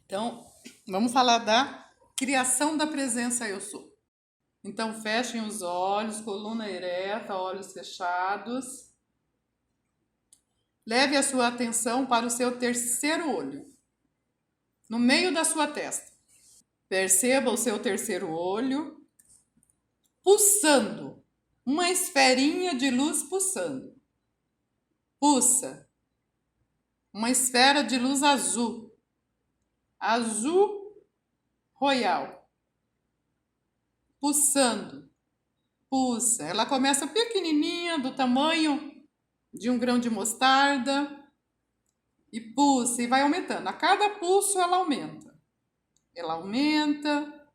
Então, vamos falar da criação da presença eu sou. Então, fechem os olhos, coluna ereta, olhos fechados. Leve a sua atenção para o seu terceiro olho, no meio da sua testa. Perceba o seu terceiro olho pulsando, uma esferinha de luz pulsando. Pulsa, uma esfera de luz azul, azul royal, pulsando, pulsa. Ela começa pequenininha, do tamanho de um grão de mostarda, e pulsa e vai aumentando. A cada pulso ela aumenta. Ela aumenta,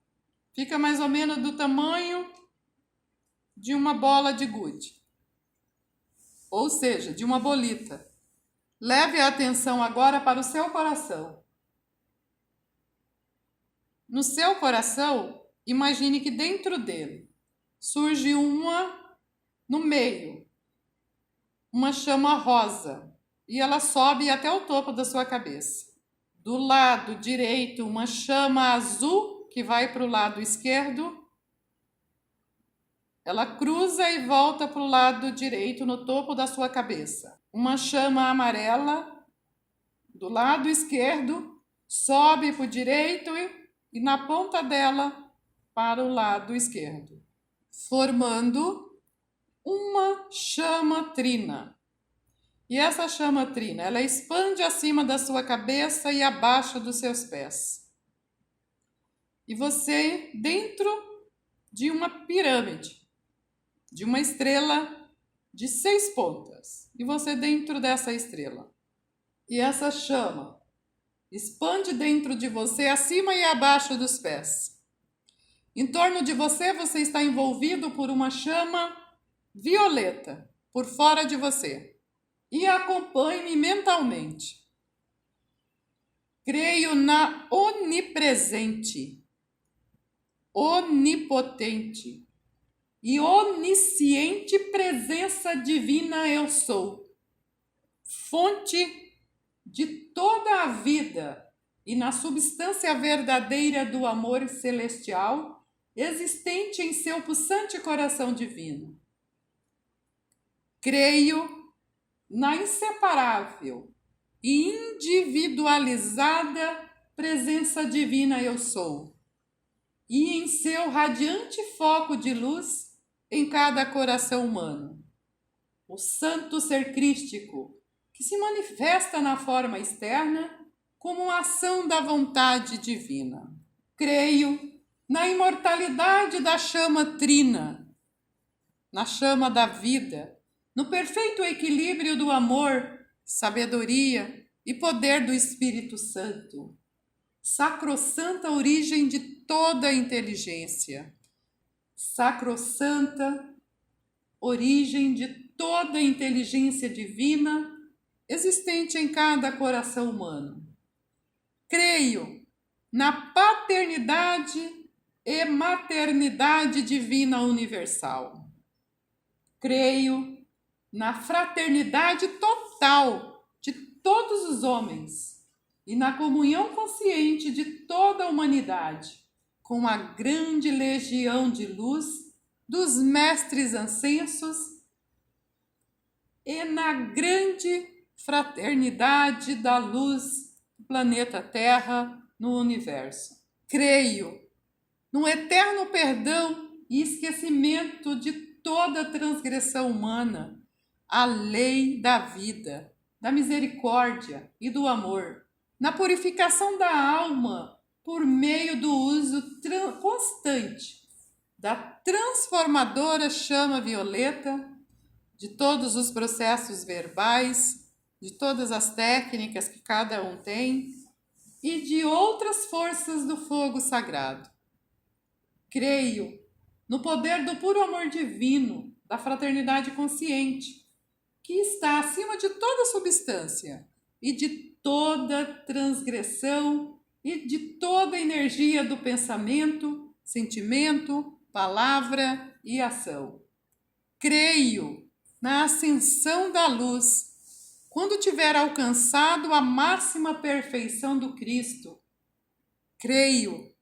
fica mais ou menos do tamanho de uma bola de gude, ou seja, de uma bolita. Leve a atenção agora para o seu coração. No seu coração, imagine que dentro dele surge no meio, uma chama rosa, e ela sobe até o topo da sua cabeça. Do lado direito, uma chama azul que vai para o lado esquerdo. Ela cruza e volta para o lado direito no topo da sua cabeça. Uma chama amarela do lado esquerdo sobe para o direito e na ponta dela para o lado esquerdo, formando uma chama trina. E essa chama trina, ela expande acima da sua cabeça e abaixo dos seus pés. E você dentro de uma pirâmide, de uma estrela de 6 pontas. E você dentro dessa estrela. E essa chama expande dentro de você, acima e abaixo dos pés. Em torno de você, você está envolvido por uma chama violeta, por fora de você. E acompanhe-me mentalmente. Creio na onipresente, onipotente e onisciente presença divina eu sou, fonte de toda a vida e na substância verdadeira do amor celestial existente em seu pulsante coração divino. Creio na inseparável e individualizada presença divina eu sou, e em seu radiante foco de luz em cada coração humano. O santo ser crístico, que se manifesta na forma externa como uma ação da vontade divina. Creio na imortalidade da chama trina, na chama da vida, no perfeito equilíbrio do amor, sabedoria e poder do Espírito Santo, sacrossanta origem de toda a inteligência, sacrossanta origem de toda a inteligência divina existente em cada coração humano. Creio na paternidade e maternidade divina universal. Creio na fraternidade total de todos os homens e na comunhão consciente de toda a humanidade, com a grande legião de luz dos mestres ascensos e na grande fraternidade da luz do planeta Terra no universo. Creio no eterno perdão e esquecimento de toda transgressão humana, a lei da vida, da misericórdia e do amor, na purificação da alma por meio do uso constante da transformadora chama violeta, de todos os processos verbais, de todas as técnicas que cada um tem e de outras forças do fogo sagrado. Creio no poder do puro amor divino, da fraternidade consciente, que está acima de toda substância e de toda transgressão e de toda energia do pensamento, sentimento, palavra e ação. Creio na ascensão da luz, quando tiver alcançado a máxima perfeição do Cristo, Creio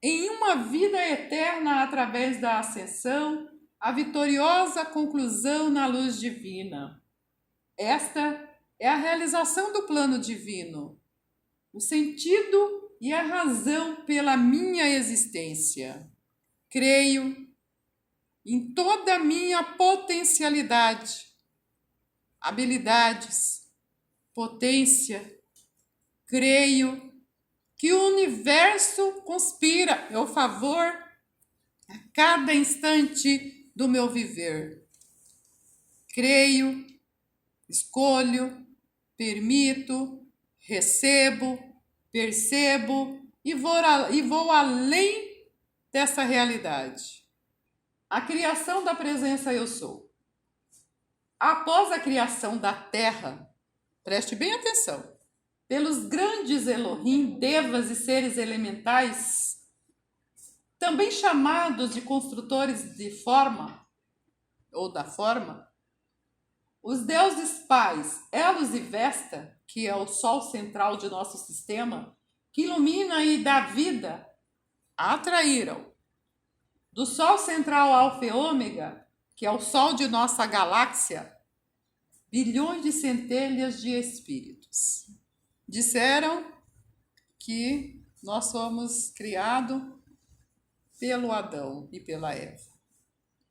em uma vida eterna através da ascensão, a vitoriosa conclusão na luz divina. Esta é a realização do plano divino, o sentido e a razão pela minha existência. Creio em toda a minha potencialidade, habilidades, potência. Creio que o universo conspira a meu favor a cada instante do meu viver. Creio, escolho, permito, recebo, percebo e vou além dessa realidade. A criação da presença eu sou. Após a criação da Terra, preste bem atenção, pelos grandes Elohim, devas e seres elementais, também chamados de construtores de forma, ou da forma, os deuses pais, Elos e Vesta, que é o sol central de nosso sistema, que ilumina e dá vida, atraíram do sol central Alfa e Ômega, que é o sol de nossa galáxia, bilhões de centelhas de espíritos. Disseram que nós somos criados pelo Adão e pela Eva.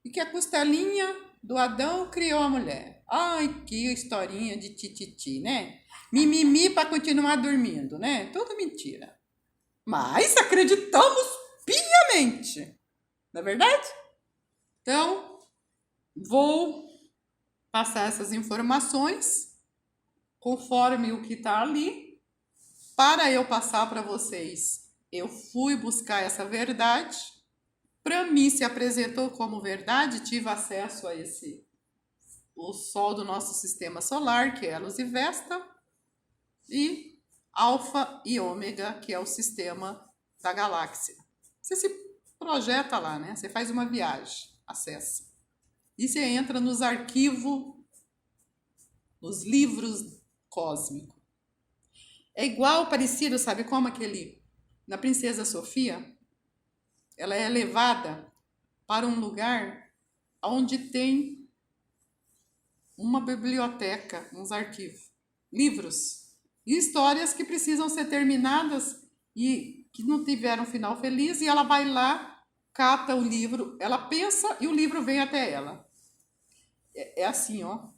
E que a costelinha do Adão criou a mulher. Ai, que historinha de tititi, né? Mimimi para continuar dormindo, né? Tudo mentira. Mas acreditamos piamente. Não é verdade? Então, vou passar essas informações conforme o que está ali. Para eu passar para vocês, eu fui buscar essa verdade. Para mim se apresentou como verdade, tive acesso a o Sol do nosso sistema solar, que é Elos e Vesta, e Alfa e Ômega, que é o sistema da galáxia. Você se projeta lá, né? Você faz uma viagem, acessa. E você entra nos arquivos, nos livros cósmicos. É igual, parecido, sabe como na Princesa Sofia, ela é levada para um lugar onde tem uma biblioteca, uns arquivos, livros e histórias que precisam ser terminadas e que não tiveram um final feliz, e ela vai lá, cata o livro, ela pensa e o livro vem até ela. É assim, ó,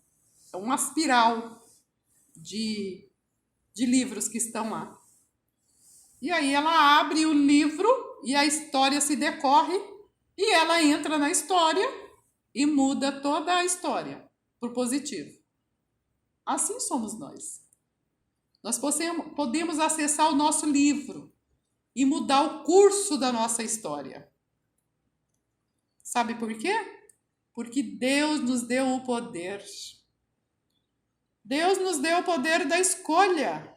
é uma espiral de livros que estão lá. E aí ela abre o livro e a história se decorre e ela entra na história e muda toda a história por positivo. Assim somos nós. Nós podemos acessar o nosso livro e mudar o curso da nossa história. Sabe por quê? Porque Deus nos deu o poder. Deus nos deu o poder da escolha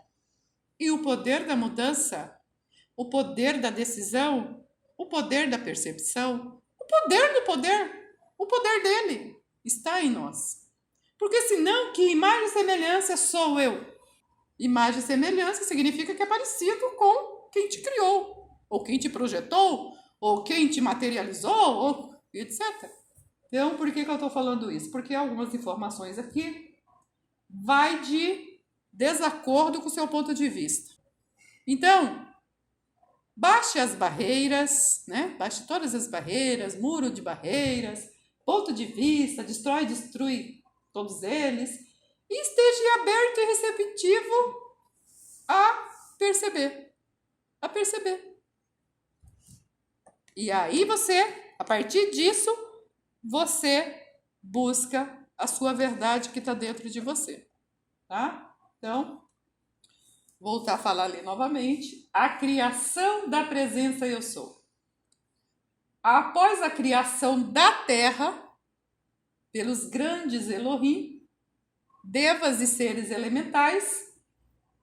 e o poder da mudança, o poder da decisão, o poder da percepção, o poder do poder, o poder dele está em nós. Porque senão, que imagem e semelhança sou eu? Imagem e semelhança significa que é parecido com quem te criou, ou quem te projetou, ou quem te materializou, ou etc. Então, por que eu estou falando isso? Porque algumas informações aqui vai de desacordo com o seu ponto de vista. Então, baixe as barreiras, né? Baixe todas as barreiras, muro de barreiras, ponto de vista, destrui todos eles, e esteja aberto e receptivo a perceber. A perceber. E aí você, a partir disso, você busca a sua verdade que está dentro de você. Tá? Então, voltar a falar ali novamente. A criação da presença eu sou. Após a criação da Terra, pelos grandes Elohim, devas e seres elementais,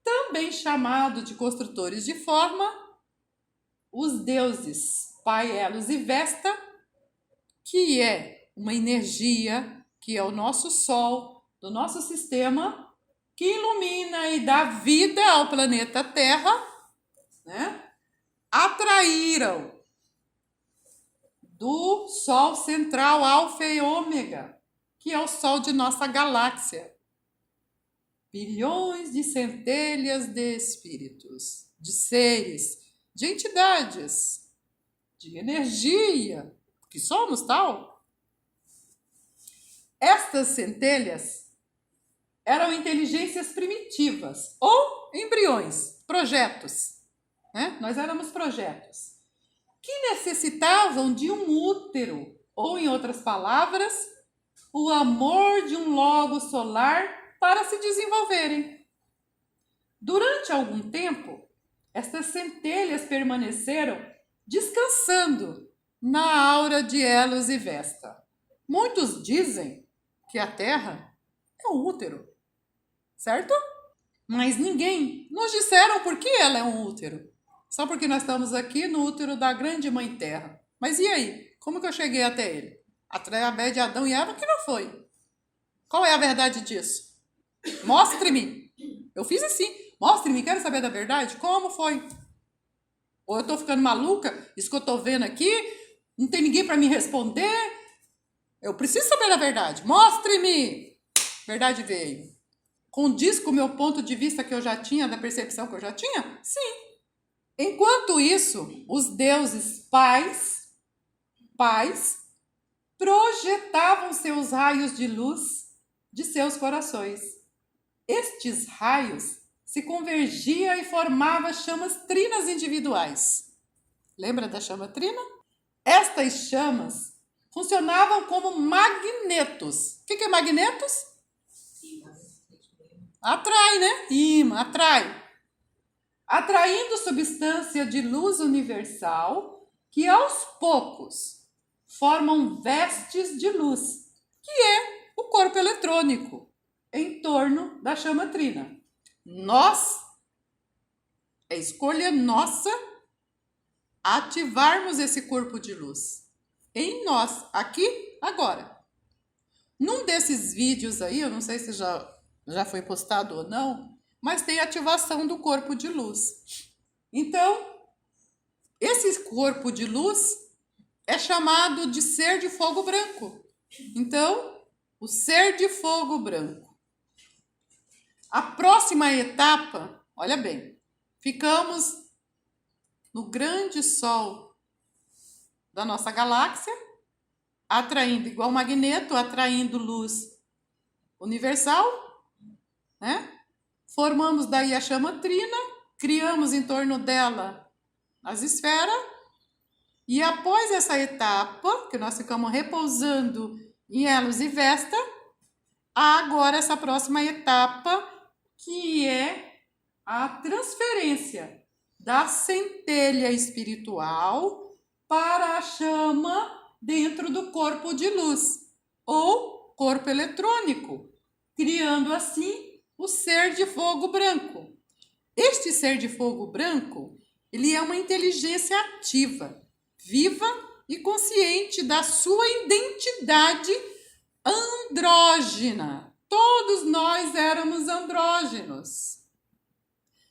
também chamado de construtores de forma, os deuses Pai, Elos e Vesta, que é uma energia, que é o nosso Sol, do nosso sistema, que ilumina e dá vida ao planeta Terra, né? saíram do Sol central Alfa e Ômega, que é o Sol de nossa galáxia. Bilhões de centelhas de espíritos, de seres, de entidades, de energia, que somos tal. Estas centelhas eram inteligências primitivas ou embriões, projetos, né? Nós éramos projetos que necessitavam de um útero, ou em outras palavras, o amor de um logo solar para se desenvolverem. Durante algum tempo, estas centelhas permaneceram descansando na aura de Elos e Vesta. Muitos dizem que a Terra é um útero, certo? Mas ninguém nos disseram por que ela é um útero. Só porque nós estamos aqui no útero da grande mãe Terra. Mas e aí? Como que eu cheguei até ele? Através de Adão e Eva que não foi. Qual é a verdade disso? Mostre-me. Eu fiz assim. Mostre-me, quero saber da verdade. Como foi? Ou eu estou ficando maluca? Isso que eu estou vendo aqui, não tem ninguém para me responder. Eu preciso saber da verdade. Mostre-me. Verdade veio. Condiz com o meu ponto de vista que eu já tinha, da percepção que eu já tinha? Sim. Enquanto isso, os deuses pais, projetavam seus raios de luz de seus corações. Estes raios se convergiam e formavam chamas trinas individuais. Lembra da chama trina? Estas chamas funcionavam como magnetos. O que é magnetos? Atrai, né? Imã, atrai. Atraindo substância de luz universal que aos poucos formam vestes de luz, que é o corpo eletrônico, em torno da chama trina. Nós, é escolha nossa ativarmos esse corpo de luz em nós, aqui, agora. Num desses vídeos aí, eu não sei se já foi postado ou não, mas tem ativação do corpo de luz. Então, esse corpo de luz é chamado de ser de fogo branco. Então, o ser de fogo branco. A próxima etapa, olha bem, ficamos no grande Sol da nossa galáxia, atraindo, igual magneto, atraindo luz universal, né? Formamos daí a chama trina, criamos em torno dela as esferas, e após essa etapa, que nós ficamos repousando em Elos e Vesta, há agora essa próxima etapa, que é a transferência da centelha espiritual para a chama dentro do corpo de luz, ou corpo eletrônico, criando assim o ser de fogo branco. Este ser de fogo branco, ele é uma inteligência ativa, viva e consciente da sua identidade andrógena. Todos nós éramos andrógenos.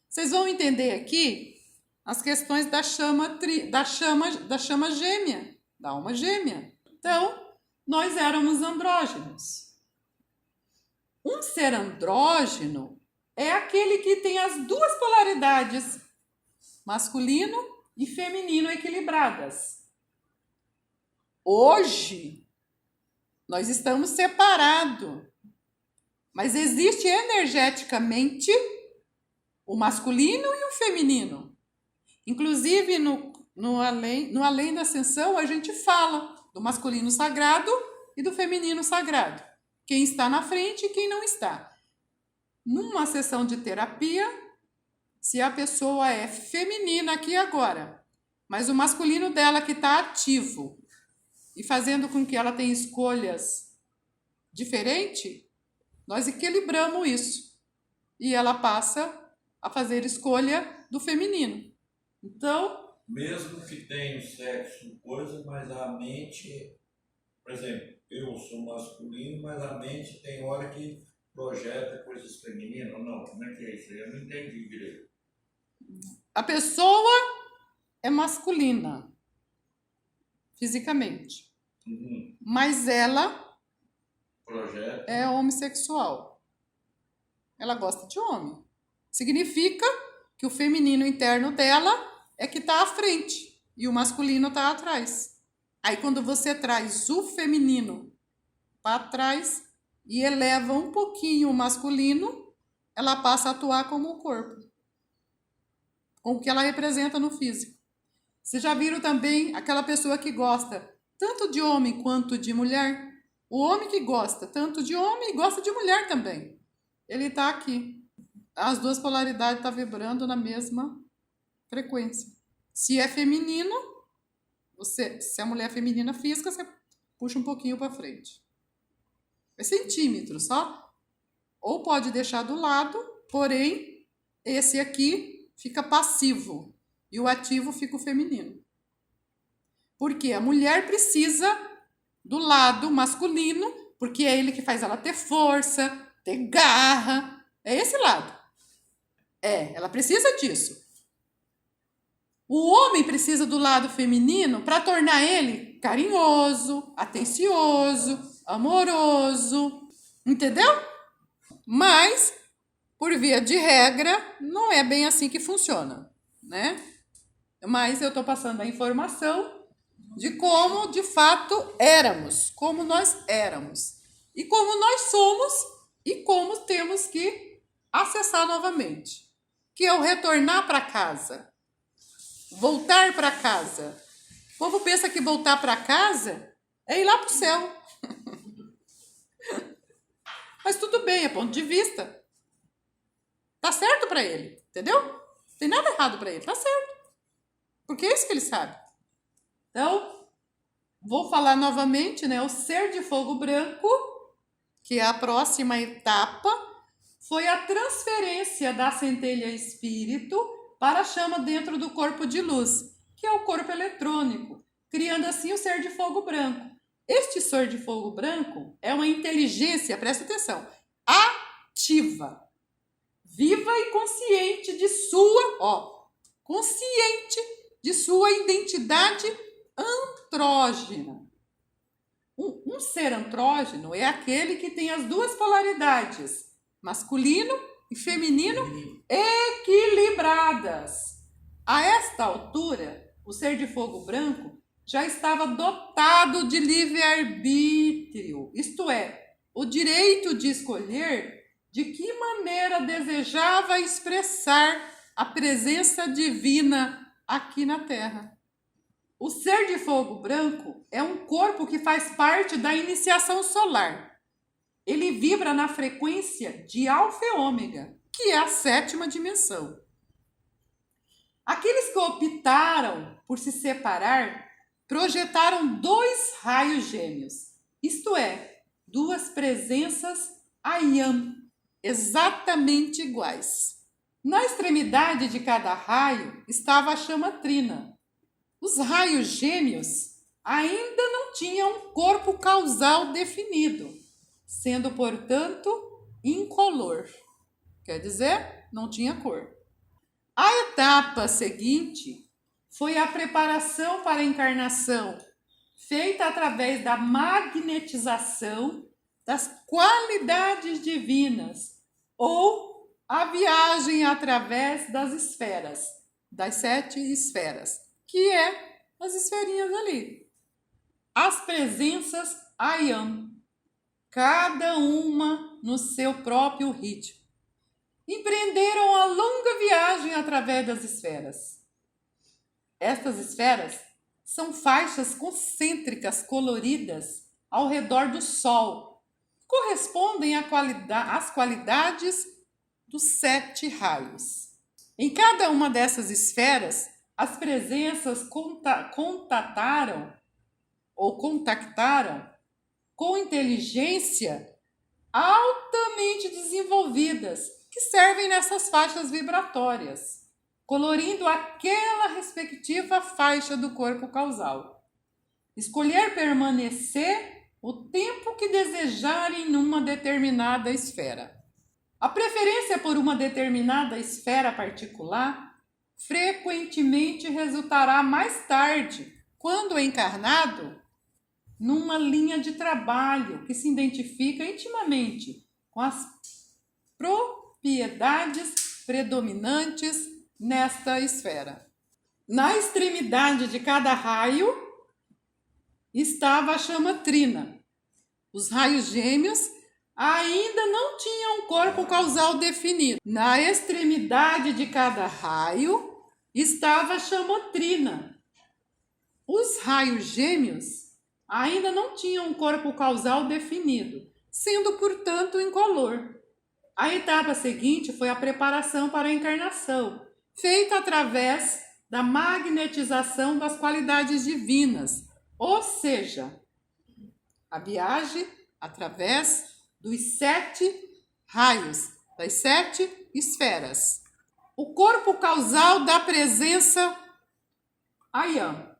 Vocês vão entender aqui as questões da chama gêmea, da alma gêmea. Então, nós éramos andrógenos. Um ser andrógeno é aquele que tem as duas polaridades, masculino e feminino, equilibradas. Hoje, nós estamos separados, mas existe energeticamente o masculino e o feminino. Inclusive, no Além da Ascensão, a gente fala do masculino sagrado e do feminino sagrado. Quem está na frente e quem não está. Numa sessão de terapia, se a pessoa é feminina aqui agora, mas o masculino dela que está ativo e fazendo com que ela tenha escolhas diferentes, nós equilibramos isso. E ela passa a fazer escolha do feminino. Então... Mesmo que tenha o sexo, coisa, mas a mente... Por exemplo, eu sou masculino, mas a mente tem hora que projeta coisas femininas ou não? Como é que é isso aí? Eu não entendi direito. A pessoa é masculina, fisicamente. Mas ela Projeta. é homossexual. Ela gosta de homem. Significa que o feminino interno dela é que está à frente e o masculino está atrás. Aí quando você traz o feminino para trás e eleva um pouquinho o masculino, ela passa a atuar como o corpo, com o que ela representa no físico. Vocês já viram também aquela pessoa que gosta tanto de homem quanto de mulher? O homem que gosta tanto de homem gosta de mulher também. Ele está aqui. As duas polaridades estão vibrando na mesma frequência. Se é feminino, se a mulher é feminina física, você puxa um pouquinho para frente. É centímetros só. Ou pode deixar do lado, porém, esse aqui fica passivo e o ativo fica o feminino. Porque a mulher precisa do lado masculino, porque é ele que faz ela ter força, ter garra. É esse lado. Ela precisa disso. O homem precisa do lado feminino para tornar ele carinhoso, atencioso, amoroso. Entendeu? Mas, por via de regra, não é bem assim que funciona, né? Mas eu estou passando a informação de como, de fato, éramos, como nós éramos, e como nós somos, e como temos que acessar novamente, que é o retornar para casa, voltar para casa. O povo pensa que voltar para casa é ir lá para o céu. Mas tudo bem, é ponto de vista. Tá certo para ele, entendeu? Não tem nada errado para ele, tá certo. Porque é isso que ele sabe. Então, vou falar novamente, né? O ser de fogo branco, que é a próxima etapa, foi a transferência da centelha espírito para a chama dentro do corpo de luz, que é o corpo eletrônico, criando assim o ser de fogo branco. Este ser de fogo branco é uma inteligência, presta atenção, ativa, viva e consciente de sua, consciente de sua identidade andrógena. Um ser andrógeno é aquele que tem as duas polaridades, masculino e feminino, equilibradas. A esta altura, o ser de fogo branco já estava dotado de livre-arbítrio, isto é, o direito de escolher de que maneira desejava expressar a presença divina aqui na Terra. O ser de fogo branco é um corpo que faz parte da iniciação solar. Ele vibra na frequência de alfa e ômega, que é a 7ª dimensão. Aqueles que optaram por se separar projetaram 2 raios gêmeos, isto é, 2 presenças Ayam, exatamente iguais. Na extremidade de cada raio estava a chama trina. Os raios gêmeos ainda não tinham um corpo causal definido, sendo, portanto, incolor. Quer dizer, não tinha cor. A etapa seguinte foi a preparação para a encarnação, feita através da magnetização das qualidades divinas, ou a viagem através das esferas, das 7 esferas, que é as esferinhas ali. As presenças Ayam, cada uma no seu próprio ritmo, empreenderam a longa viagem através das esferas. Estas esferas são faixas concêntricas coloridas ao redor do Sol, que correspondem às qualidades dos 7 raios. Em cada uma dessas esferas, as presenças contactaram com inteligência altamente desenvolvidas que servem nessas faixas vibratórias, colorindo aquela respectiva faixa do corpo causal. Escolher permanecer o tempo que desejarem numa determinada esfera. A preferência por uma determinada esfera particular frequentemente resultará mais tarde, quando encarnado, numa linha de trabalho que se identifica intimamente com as propriedades predominantes nesta esfera. Na extremidade de cada raio estava a chama trina. Os raios gêmeos ainda não tinham um corpo causal definido. Na extremidade de cada raio estava a chama trina. Os raios gêmeos ainda não tinham um corpo causal definido, sendo, portanto, incolor. A etapa seguinte foi a preparação para a encarnação, feita através da magnetização das qualidades divinas, ou seja, a viagem através dos 7 raios, das 7 esferas. O corpo causal da presença Ayam.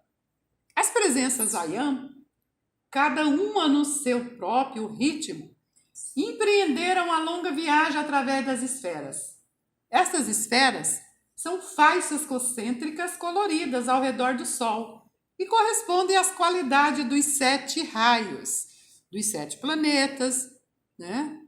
As presenças Ayam, cada uma no seu próprio ritmo, empreenderam a longa viagem através das esferas. Essas esferas são faixas concêntricas coloridas ao redor do Sol e correspondem às qualidades dos 7 raios, dos 7 planetas,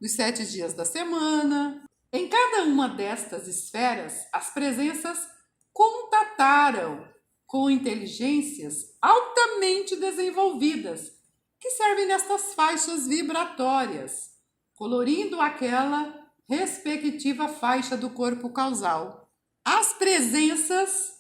dos 7 dias da semana. Em cada uma destas esferas, as presenças contataram com inteligências altamente desenvolvidas que servem nestas faixas vibratórias, colorindo aquela respectiva faixa do corpo causal. As presenças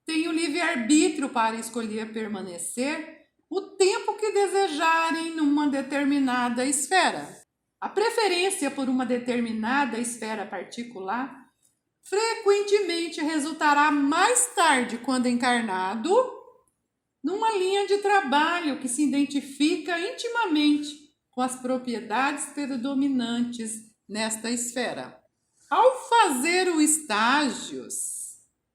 têm o livre-arbítrio para escolher permanecer o tempo que desejarem numa determinada esfera. A preferência por uma determinada esfera particular frequentemente resultará mais tarde, quando encarnado, numa linha de trabalho que se identifica intimamente com as propriedades predominantes nesta esfera. Ao fazer os estágios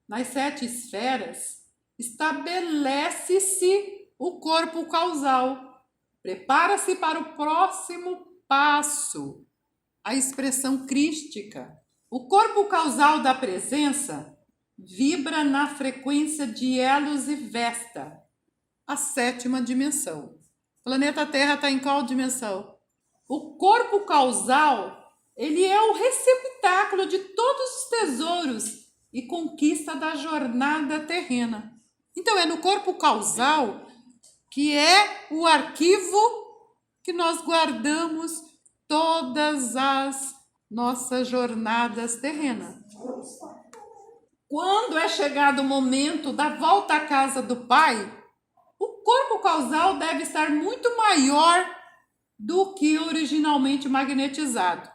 nas 7 esferas, estabelece-se o corpo causal, prepara-se para o próximo passo, a expressão crística. O corpo causal da presença vibra na frequência de Elos e Vesta, a 7ª dimensão. O planeta Terra está em qual dimensão? O corpo causal, ele é o receptáculo de todos os tesouros e conquista da jornada terrena. Então é no corpo causal que é o arquivo que nós guardamos todas as nossas jornadas terrenas. Quando é chegado o momento da volta à casa do Pai, o corpo causal deve estar muito maior do que originalmente magnetizado,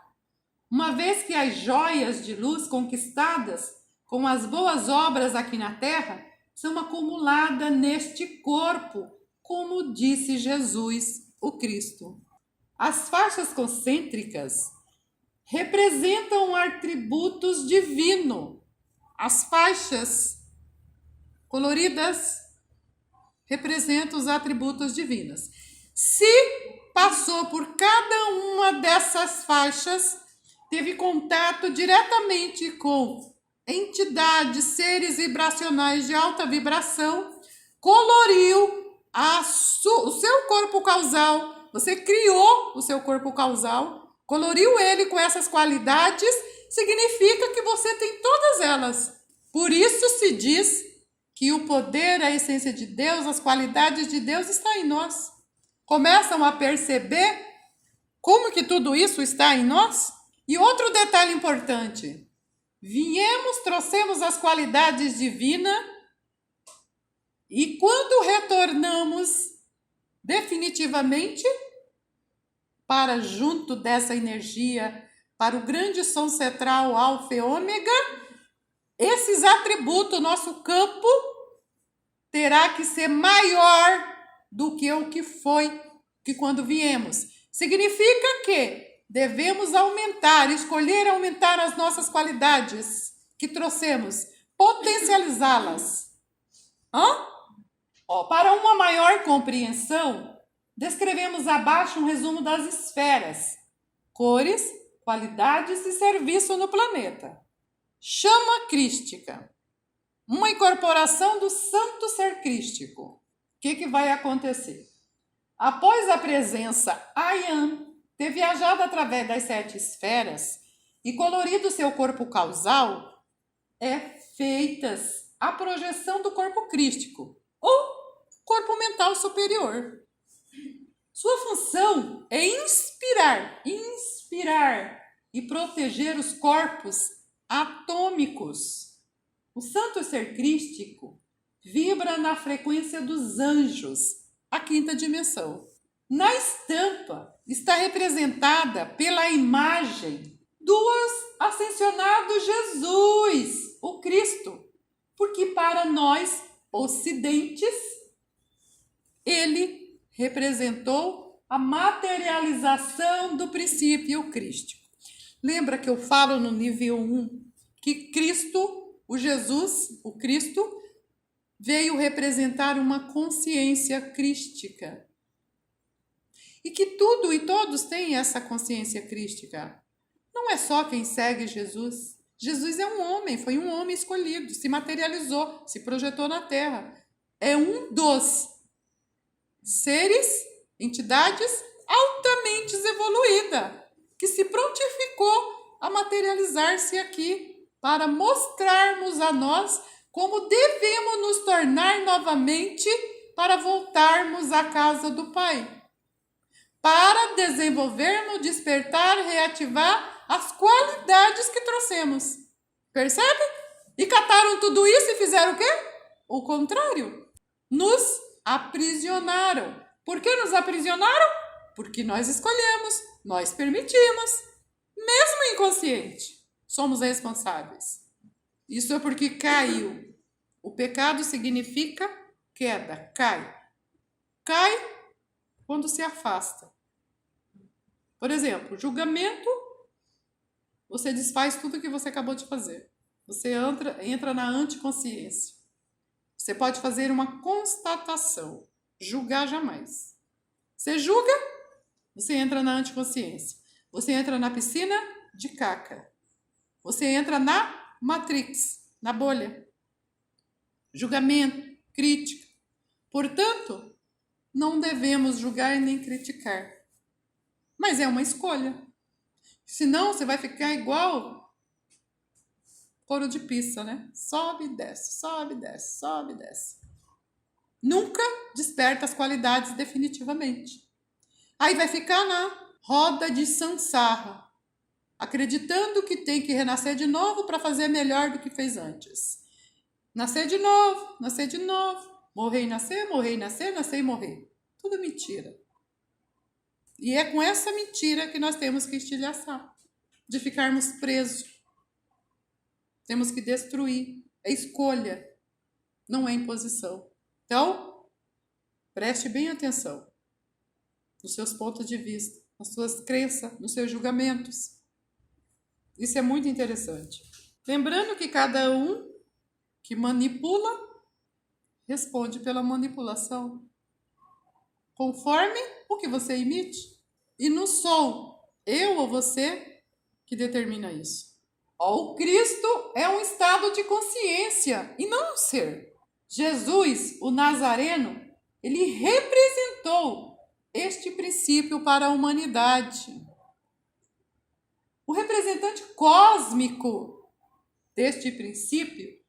uma vez que as joias de luz conquistadas com as boas obras aqui na Terra são acumuladas neste corpo, como disse Jesus, o Cristo. As faixas concêntricas representam atributos divinos. As faixas coloridas representam os atributos divinos. Se passou por cada uma dessas faixas, teve contato diretamente com entidades, seres vibracionais de alta vibração, coloriu o seu corpo causal, você criou o seu corpo causal, coloriu ele com essas qualidades, significa que você tem todas elas. Por isso se diz que o poder, a essência de Deus, as qualidades de Deus está em nós. Começam a perceber como que tudo isso está em nós? E outro detalhe importante, trouxemos as qualidades divinas e quando retornamos definitivamente para junto dessa energia, para o grande som central alfa e ômega, esses atributos, nosso campo terá que ser maior do que o que foi que quando viemos. Significa que devemos escolher aumentar as nossas qualidades que trouxemos, potencializá-las. Para uma maior compreensão, descrevemos abaixo um resumo das esferas, cores, qualidades e serviço no planeta. Chama crística. uma incorporação do santo ser crístico. O que vai acontecer? Após a presença Ayam ter viajado através das 7 esferas e colorido seu corpo causal, é feitas a projeção do corpo crístico, ou corpo mental superior. Sua função é inspirar e proteger os corpos atômicos. O santo ser crístico vibra na frequência dos anjos, a 5ª dimensão. Na estampa está representada pela imagem do ascensionado Jesus, o Cristo, porque para nós ocidentes ele representou a materialização do princípio crístico. Lembra que eu falo no nível 1 que Cristo, o Jesus, o Cristo, veio representar uma consciência crística. E que tudo e todos têm essa consciência crística. Não é só quem segue Jesus. Jesus é um homem, foi um homem escolhido, se materializou, se projetou na Terra. É um dos seres, entidades altamente evoluída, que se prontificou a materializar-se aqui para mostrarmos a nós como devemos nos tornar novamente para voltarmos à casa do Pai. Para desenvolvermos, despertar, reativar as qualidades que trouxemos. Percebe? E cataram tudo isso e fizeram o quê? O contrário. Nos aprisionaram. Por que nos aprisionaram? Porque nós escolhemos, nós permitimos, mesmo inconsciente. Somos responsáveis. Isso é porque caiu. O pecado significa queda, cai. Cai quando se afasta. Por exemplo, julgamento, você desfaz tudo que você acabou de fazer. Você entra na anticonsciência. Você pode fazer uma constatação, julgar jamais. Você julga, você entra na anticonsciência. Você entra na piscina de caca. Você entra na matrix, na bolha. Julgamento, crítica. Portanto, não devemos julgar nem criticar. Mas é uma escolha. Senão você vai ficar igual couro de pizza, né? Sobe e desce, sobe e desce, sobe e desce. Nunca desperta as qualidades definitivamente. Aí vai ficar na roda de samsara, acreditando que tem que renascer de novo para fazer melhor do que fez antes. Nascer de novo, morrer e nascer, nascer e morrer. Tudo mentira. E é com essa mentira que nós temos que estilhaçar, de ficarmos presos. Temos que destruir. É escolha, não é imposição. Então, preste bem atenção nos seus pontos de vista, nas suas crenças, nos seus julgamentos. Isso é muito interessante. Lembrando que cada um que manipula responde pela manipulação, conforme o que você emite. E não sou eu ou você que determina isso. O Cristo é um estado de consciência e não um ser. Jesus, o Nazareno, ele representou este princípio para a humanidade. O representante cósmico deste princípio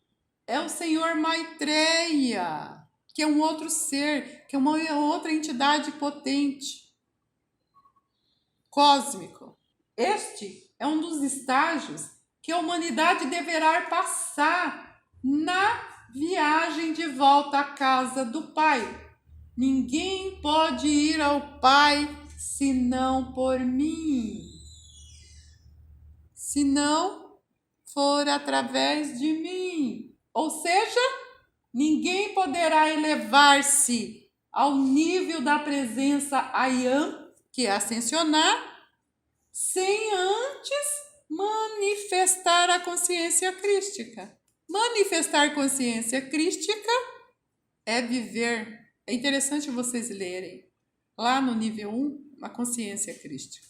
é o Senhor Maitreya, que é um outro ser, que é uma outra entidade potente, cósmico. Este é um dos estágios que a humanidade deverá passar na viagem de volta à casa do Pai. Ninguém pode ir ao Pai senão por mim. Se não for através de mim. Ou seja, ninguém poderá elevar-se ao nível da presença Ayam, que é ascensionar, sem antes manifestar a consciência crística. Manifestar consciência crística é viver. É interessante vocês lerem lá no nível 1, a consciência crística.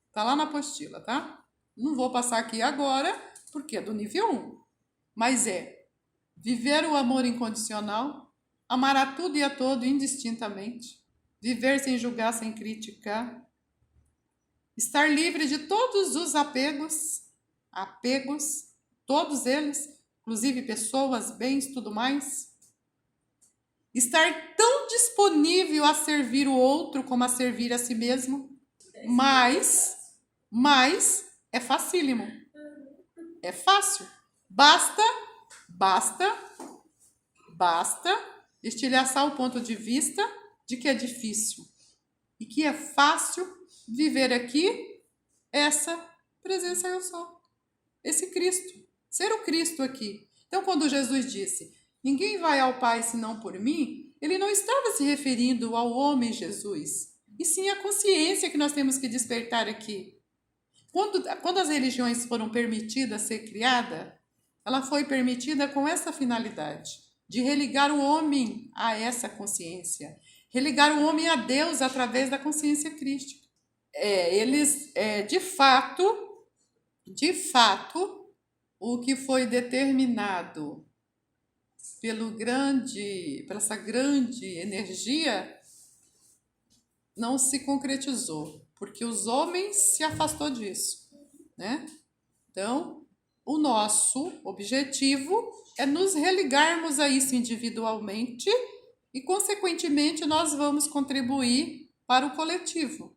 Está lá na apostila, tá? Não vou passar aqui agora, porque é do nível 1. Mas é viver o amor incondicional, amar a tudo e a todo indistintamente, viver sem julgar, sem criticar, estar livre de todos os apegos, todos eles, inclusive pessoas, bens, tudo mais, estar tão disponível a servir o outro como a servir a si mesmo, mas é facílimo, é fácil, basta estilhaçar o ponto de vista de que é difícil e que é fácil viver aqui essa presença eu sou, esse Cristo, ser o Cristo aqui. Então, quando Jesus disse, ninguém vai ao Pai senão por mim, ele não estava se referindo ao homem Jesus, e sim à consciência que nós temos que despertar aqui. Quando as religiões foram permitidas ser criada, ela foi permitida com essa finalidade, de religar o homem a essa consciência, religar o homem a Deus através da consciência crística. De fato, o que foi determinado por essa grande energia não se concretizou, porque os homens se afastou disso, né? Então, o nosso objetivo é nos religarmos a isso individualmente e, consequentemente, nós vamos contribuir para o coletivo.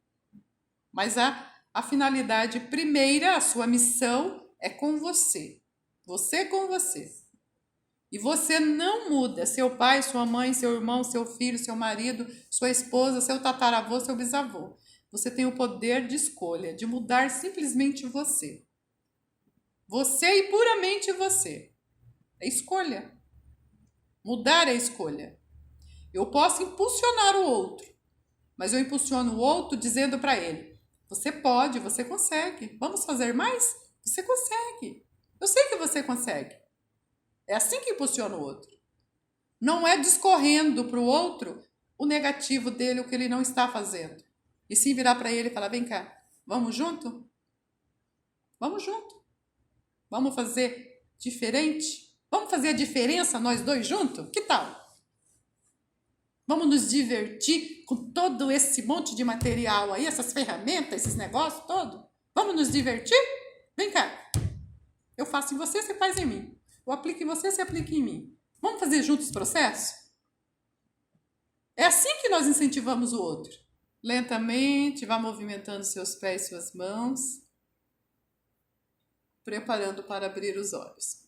Mas a finalidade primeira, a sua missão é com você. Você com você. E você não muda seu pai, sua mãe, seu irmão, seu filho, seu marido, sua esposa, seu tataravô, seu bisavô. Você tem o poder de escolha, de mudar simplesmente você. Você e puramente você. É escolha. Mudar é escolha. Eu posso impulsionar o outro, mas eu impulsiono o outro dizendo para ele, você pode, você consegue. Vamos fazer mais? Você consegue. Eu sei que você consegue. É assim que impulsiona o outro. Não é discorrendo para o outro o negativo dele, o que ele não está fazendo. E sim virar para ele e falar, vem cá, vamos junto? Vamos junto. Vamos fazer diferente? Vamos fazer a diferença nós dois juntos? Que tal? Vamos nos divertir com todo esse monte de material aí, essas ferramentas, esses negócios todos? Vamos nos divertir? Vem cá. Eu faço em você, você faz em mim. Eu aplico em você, você aplica em mim. Vamos fazer juntos o processo? É assim que nós incentivamos o outro. Lentamente, vá movimentando seus pés e suas mãos, preparando para abrir os olhos.